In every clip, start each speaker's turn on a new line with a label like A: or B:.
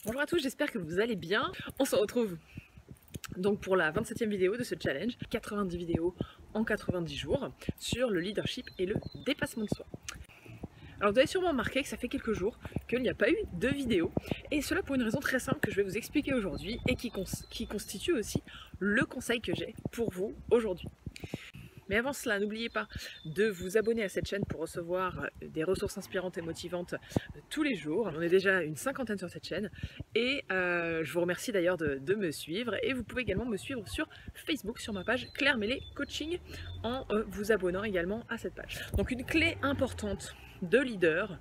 A: Bonjour à tous, j'espère que vous allez bien. On se retrouve donc pour la 27e vidéo de ce challenge, 90 vidéos en 90 jours sur le leadership et le dépassement de soi. Alors vous avez sûrement remarqué que ça fait quelques jours qu'il n'y a pas eu de vidéo, et cela pour une raison très simple que je vais vous expliquer aujourd'hui et qui constitue aussi le conseil que j'ai pour vous aujourd'hui. Mais avant cela, n'oubliez pas de vous abonner à cette chaîne pour recevoir des ressources inspirantes et motivantes tous les jours. On est déjà une cinquantaine sur cette chaîne et je vous remercie d'ailleurs de me suivre. Et vous pouvez également me suivre sur Facebook, sur ma page Claire Mellet Coaching, en vous abonnant également à cette page. Donc une clé importante de leader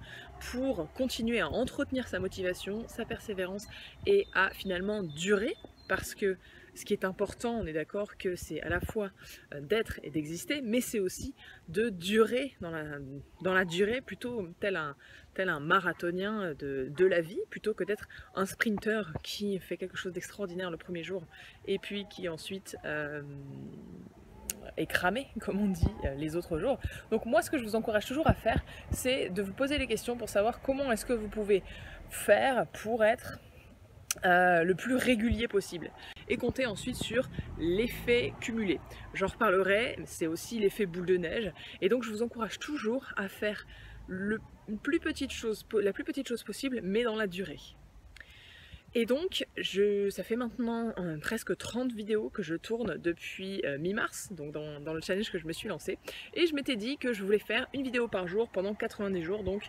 A: pour continuer à entretenir sa motivation, sa persévérance et à finalement durer, parce que ce qui est important, on est d'accord que c'est à la fois d'être et d'exister, mais c'est aussi de durer dans la durée, plutôt tel un marathonien de la vie, plutôt que d'être un sprinter qui fait quelque chose d'extraordinaire le premier jour et puis qui ensuite est cramé, comme on dit, les autres jours. Donc moi, ce que je vous encourage toujours à faire, c'est de vous poser les questions pour savoir comment est-ce que vous pouvez faire pour être le plus régulier possible, et compter ensuite sur l'effet cumulé. J'en reparlerai, c'est aussi l'effet boule de neige, et donc je vous encourage toujours à faire la plus petite chose possible, mais dans la durée. Et donc, ça fait maintenant presque 30 vidéos que je tourne depuis mi-mars, donc dans le challenge que je me suis lancé. Et je m'étais dit que je voulais faire une vidéo par jour pendant 90 jours, donc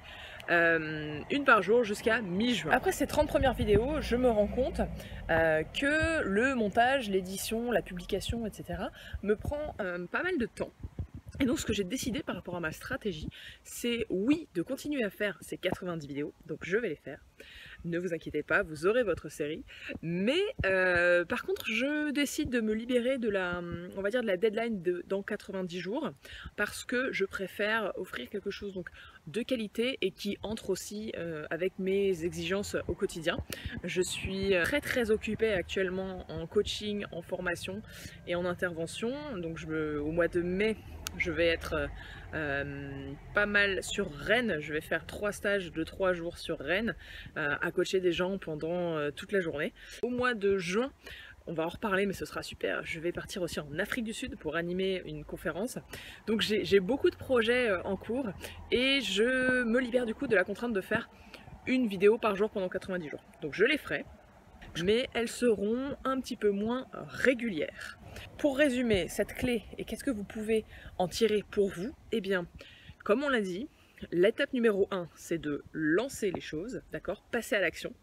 A: une par jour jusqu'à mi-juin. Après ces 30 premières vidéos, je me rends compte que le montage, l'édition, la publication, etc. me prend pas mal de temps. Et donc ce que j'ai décidé par rapport à ma stratégie, c'est oui, de continuer à faire ces 90 vidéos, donc je vais les faire. Ne vous inquiétez pas, vous aurez votre série. Mais par contre, je décide de me libérer de on va dire de la deadline dans 90 jours, parce que je préfère offrir quelque chose donc de qualité et qui entre aussi avec mes exigences au quotidien. Je suis très occupée actuellement en coaching, en formation et en intervention. Donc au mois de mai, je vais être pas mal sur Rennes. Je vais faire 3 stages de 3 jours sur Rennes, à coacher des gens pendant toute la journée. Au mois de juin, on va en reparler, mais ce sera super, je vais partir aussi en Afrique du Sud pour animer une conférence. Donc j'ai beaucoup de projets en cours, et je me libère du coup de la contrainte de faire une vidéo par jour pendant 90 jours. Donc je les ferai, mais elles seront un petit peu moins régulières. Pour résumer cette clé et qu'est-ce que vous pouvez en tirer pour vous, eh bien, comme on l'a dit, l'étape numéro 1, c'est de lancer les choses, d'accord, passer à l'action.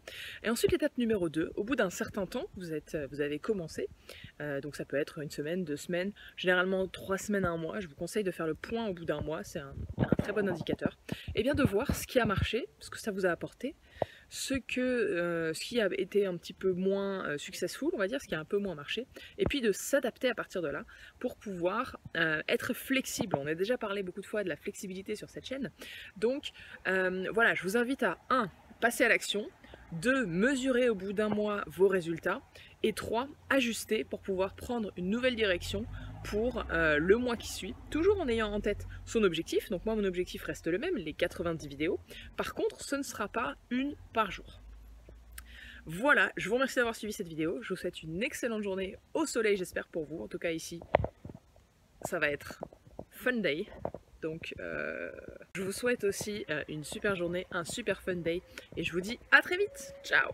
A: Et ensuite, l'étape numéro 2, au bout d'un certain temps, vous avez commencé, donc ça peut être une semaine, 2 semaines, généralement 3 semaines à 1 mois, je vous conseille de faire le point au bout d'un mois, c'est un très bon indicateur. Et bien de voir ce qui a marché, ce que ça vous a apporté, ce qui a été un petit peu moins successful, on va dire, ce qui a un peu moins marché, et puis de s'adapter à partir de là pour pouvoir être flexible. On a déjà parlé beaucoup de fois de la flexibilité sur cette chaîne, donc voilà, je vous invite à 1. Passer à l'action, 2. Mesurer au bout d'un mois vos résultats, et 3. Ajuster pour pouvoir prendre une nouvelle direction pour le mois qui suit, toujours en ayant en tête son objectif. Donc moi, mon objectif reste le même, les 90 vidéos. Par contre, ce ne sera pas une par jour. Voilà, je vous remercie d'avoir suivi cette vidéo. Je vous souhaite une excellente journée au soleil, j'espère pour vous. En tout cas ici, ça va être fun day. Donc je vous souhaite aussi une super journée, un super fun day. Et je vous dis à très vite. Ciao!